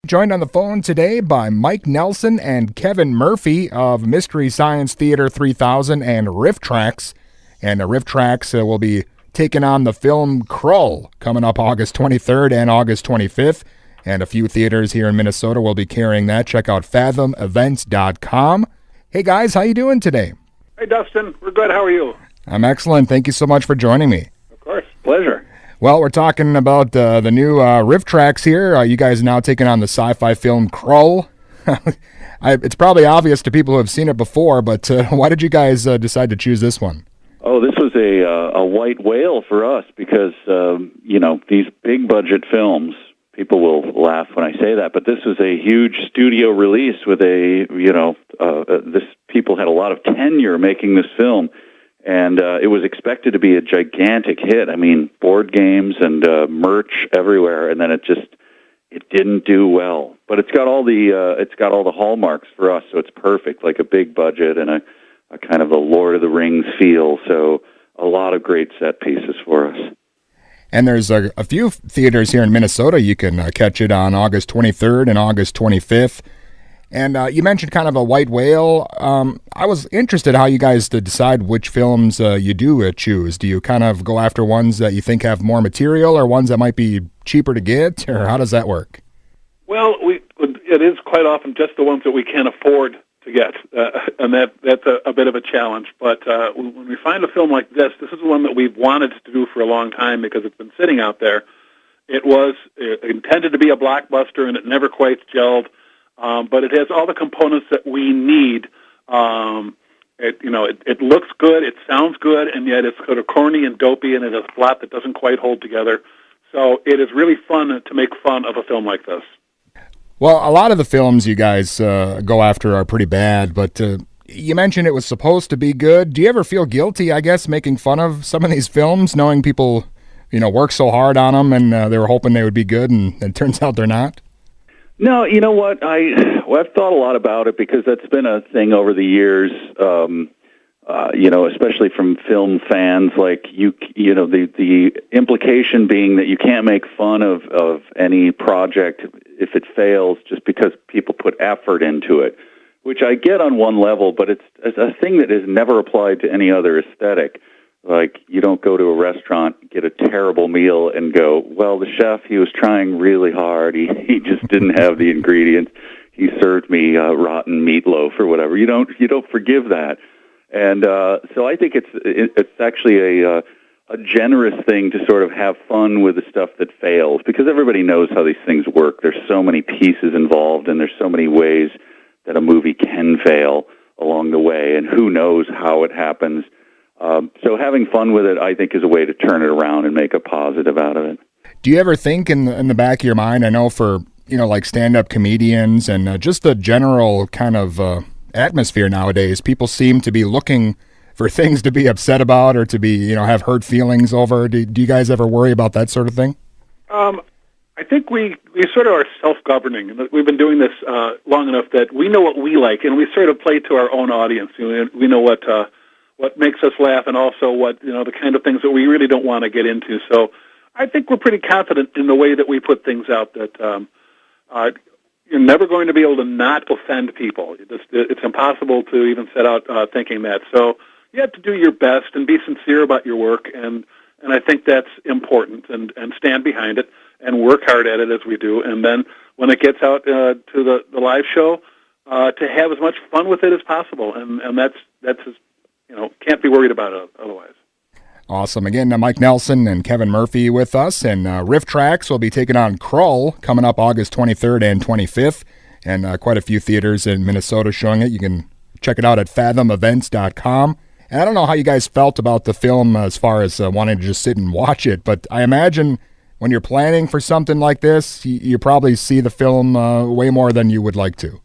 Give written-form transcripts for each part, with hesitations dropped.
joined on the phone today by Mike Nelson and Kevin Murphy of Mystery Science Theater 3000 and Rifftrax. And Rifftrax will be taking on the film Krull coming up August 23rd and August 25th. And a few theaters here in Minnesota will be carrying that. Check out fathomevents.com. Hey guys, how you doing today? Hey Dustin, we're good. How are you? I'm excellent. Thank you so much for joining me. Of course, pleasure. Well, we're talking about the new Rifftrax here. You guys are now taking on the sci-fi film Krull. It's probably obvious to people who have seen it before, but why did you guys decide to choose this one? Oh, this was a white whale for us because, these big budget films, people will laugh when I say that, but this was a huge studio release with people had a lot of tenure making this film, and it was expected to be a gigantic hit. I mean, board games and merch everywhere, and then it didn't do well. But it's got all the hallmarks for us, so it's perfect, like a big budget and a kind of a Lord of the Rings feel, so a lot of great set pieces for us. And there's a few theaters here in Minnesota you can catch it on August 23rd and August 25th. And you mentioned kind of a white whale. I was interested how you guys decide which films you do choose. Do you kind of go after ones that you think have more material or ones that might be cheaper to get, or how does that work? Well, it is quite often just the ones that we can afford to get, and that's a bit of a challenge. But when we find a film like this is one that we've wanted to do for a long time because it's been sitting out there. It was intended to be a blockbuster, and it never quite gelled. But it has all the components that we need. It looks good, it sounds good, and yet it's sort of corny and dopey, and it has a plot that doesn't quite hold together. So it is really fun to make fun of a film like this. Well, a lot of the films you guys go after are pretty bad, but you mentioned it was supposed to be good. Do you ever feel guilty, I guess, making fun of some of these films, knowing people, work so hard on them and they were hoping they would be good, and it turns out they're not? No, you know what? I've thought a lot about it because that's been a thing over the years. Especially from film fans, like the implication being that you can't make fun of any project if it fails just because people put effort into it, which I get on one level, but it's a thing that is never applied to any other aesthetic. Like, you don't go to a restaurant, get a terrible meal, and go, well, the chef, he was trying really hard. He just didn't have the ingredients. He served me rotten meatloaf or whatever. You don't forgive that. And so I think it's actually a generous thing to sort of have fun with the stuff that fails, because everybody knows how these things work. There's so many pieces involved, and there's so many ways that a movie can fail along the way, and who knows how it happens. So having fun with it, I think, is a way to turn it around and make a positive out of it. Do you ever think in the back of your mind, I know for, like stand-up comedians and just the general kind of atmosphere nowadays, people seem to be looking for things to be upset about or to be, have hurt feelings over. Do you guys ever worry about that sort of thing? I think we sort of are self-governing. We've been doing this long enough that we know what we like, and we sort of play to our own audience. We know what makes us laugh, and also what, the kind of things that we really don't want to get into. So I think we're pretty confident in the way that we put things out, that you're never going to be able to not offend people. It's impossible to even set out thinking that. So you have to do your best and be sincere about your work, and I think that's important, and stand behind it and work hard at it as we do. And then when it gets out to the live show, to have as much fun with it as possible. And that's can't be worried about it otherwise. Awesome. Again, Mike Nelson and Kevin Murphy with us, and Rifftrax will be taking on Krull coming up August 23rd and 25th, and quite a few theaters in Minnesota showing it. You can check it out at fathomevents.com. And I don't know how you guys felt about the film as far as wanting to just sit and watch it, but I imagine when you're planning for something like this, you probably see the film way more than you would like to.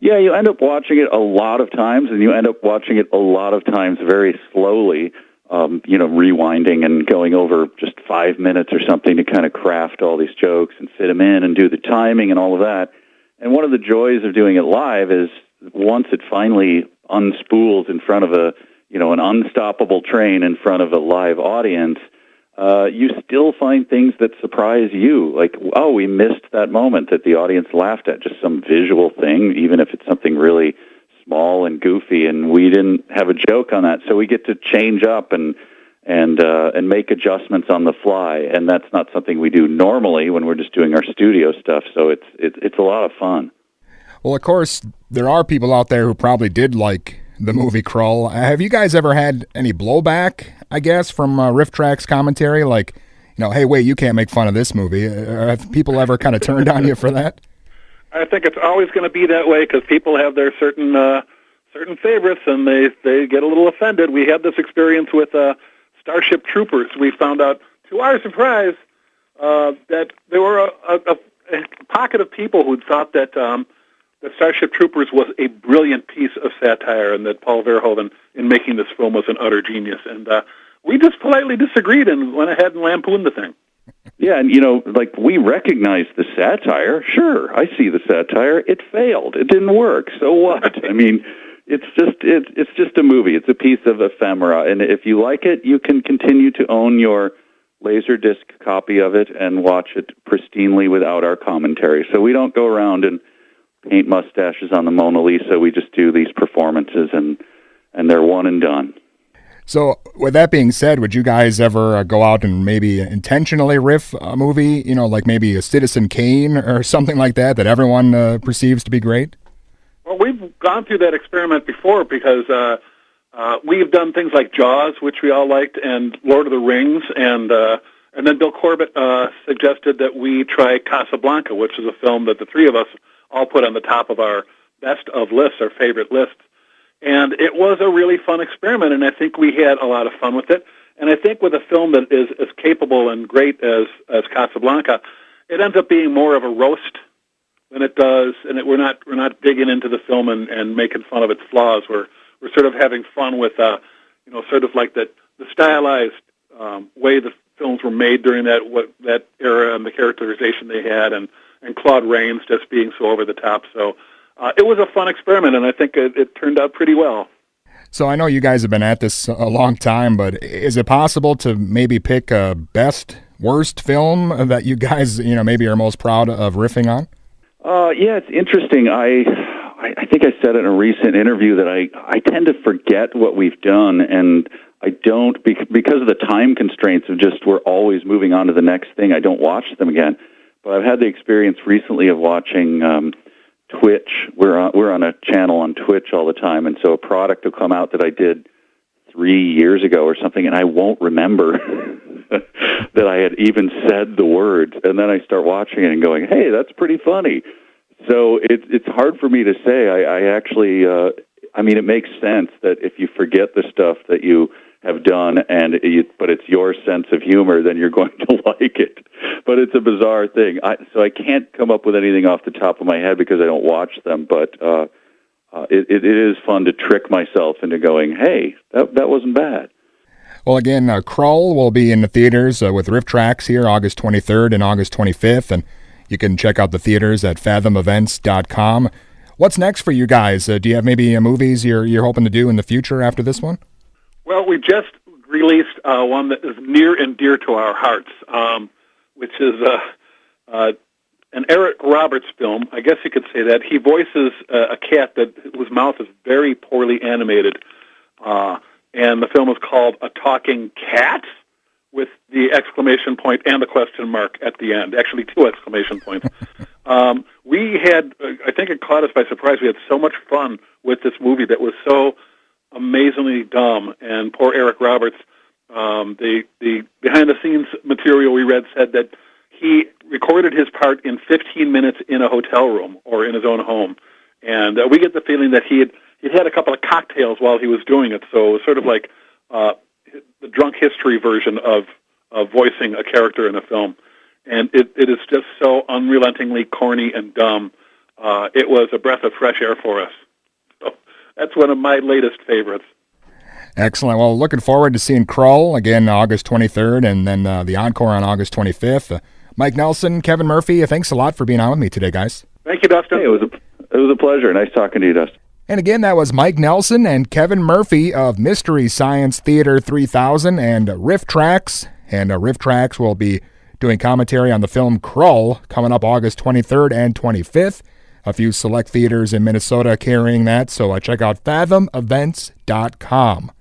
Yeah, you end up watching it a lot of times, and you end up watching it a lot of times very slowly, rewinding and going over just 5 minutes or something to kind of craft all these jokes and fit them in and do the timing and all of that. And one of the joys of doing it live is once it finally unspools in front of an unstoppable train in front of a live audience, you still find things that surprise you. Like, oh, we missed that moment that the audience laughed at, just some visual thing, even if it's something really small and goofy, and we didn't have a joke on that. So we get to change up and make adjustments on the fly, and that's not something we do normally when we're just doing our studio stuff. So it's a lot of fun. Well, of course, there are people out there who probably did like the movie Krull. Have you guys ever had any blowback, I guess, from Rifftrax commentary? Like, hey, wait, you can't make fun of this movie. Have people ever kind of turned on you for that? I think it's always going to be that way because people have their certain favorites, and they get a little offended. We had this experience with Starship Troopers. We found out, to our surprise, that there were a pocket of people who thought that Starship Troopers was a brilliant piece of satire, and that Paul Verhoeven, in making this film, was an utter genius. And we just politely disagreed and went ahead and lampooned the thing. Yeah, and we recognize the satire. Sure, I see the satire. It failed. It didn't work. So what? I mean, it's just a movie. It's a piece of ephemera, and if you like it, you can continue to own your Laserdisc copy of it and watch it pristinely without our commentary. So we don't go around and paint mustaches on the Mona Lisa. We just do these performances, and they're one and done. So, with that being said, would you guys ever go out and maybe intentionally riff a movie, like maybe a Citizen Kane or something like that everyone perceives to be great? Well, we've gone through that experiment before because we've done things like Jaws, which we all liked, and Lord of the Rings, and then Bill Corbett suggested that we try Casablanca, which is a film that the three of us all put on the top of our best of lists, our favorite lists. And it was a really fun experiment, and I think we had a lot of fun with it. And I think with a film that is as capable and great as Casablanca, it ends up being more of a roast than it does, and we're not digging into the film and making fun of its flaws. We're sort of having fun with sort of like the stylized way the films were made during that era and the characterization they had, and Claude Rains just being so over the top. So it was a fun experiment, and I think it turned out pretty well. So I know you guys have been at this a long time, but is it possible to maybe pick a best, worst film that you guys, maybe are most proud of riffing on? Yeah, it's interesting. I think I said in a recent interview that I tend to forget what we've done, and I don't, because of the time constraints of just we're always moving on to the next thing, I don't watch them again. But I've had the experience recently of watching Twitch. We're on a channel on Twitch all the time, and so a product will come out that I did 3 years ago or something, and I won't remember that I had even said the words, and then I start watching it and going, hey, that's pretty funny. So it's hard for me to say. I actually, it makes sense that if you forget the stuff that you have done, but it's your sense of humor, then you're going to like it. But it's a bizarre thing. So I can't come up with anything off the top of my head because I don't watch them, but it is fun to trick myself into going, hey, that wasn't bad. Well, again, Krull will be in the theaters with Rifftrax here August 23rd and August 25th, and you can check out the theaters at fathomevents.com. What's next for you guys? Do you have maybe movies you're hoping to do in the future after this one? Well, we just released one that is near and dear to our hearts, which is an Eric Roberts film. I guess you could say that. He voices a cat whose mouth is very poorly animated, and the film is called A Talking Cat, with the exclamation point and the question mark at the end. Actually, 2 exclamation points. We had, I think it caught us by surprise, we had so much fun with this movie that was so amazingly dumb. And poor Eric Roberts, the behind-the-scenes material we read said that he recorded his part in 15 minutes in a hotel room or in his own home. And we get the feeling that he'd had a couple of cocktails while he was doing it, so it was sort of like the drunk history version of voicing a character in a film. And it is just so unrelentingly corny and dumb. It was a breath of fresh air for us. So that's one of my latest favorites. Excellent. Well, looking forward to seeing Krull again August 23rd, and then the encore on August 25th. Mike Nelson, Kevin Murphy, thanks a lot for being on with me today, guys. Thank you, Dustin. Hey, it was a pleasure. Nice talking to you, Dustin. And again, that was Mike Nelson and Kevin Murphy of Mystery Science Theater 3000 and Rifftrax. And Rifftrax will be doing commentary on the film Krull coming up August 23rd and 25th. A few select theaters in Minnesota carrying that, so check out fathomevents.com.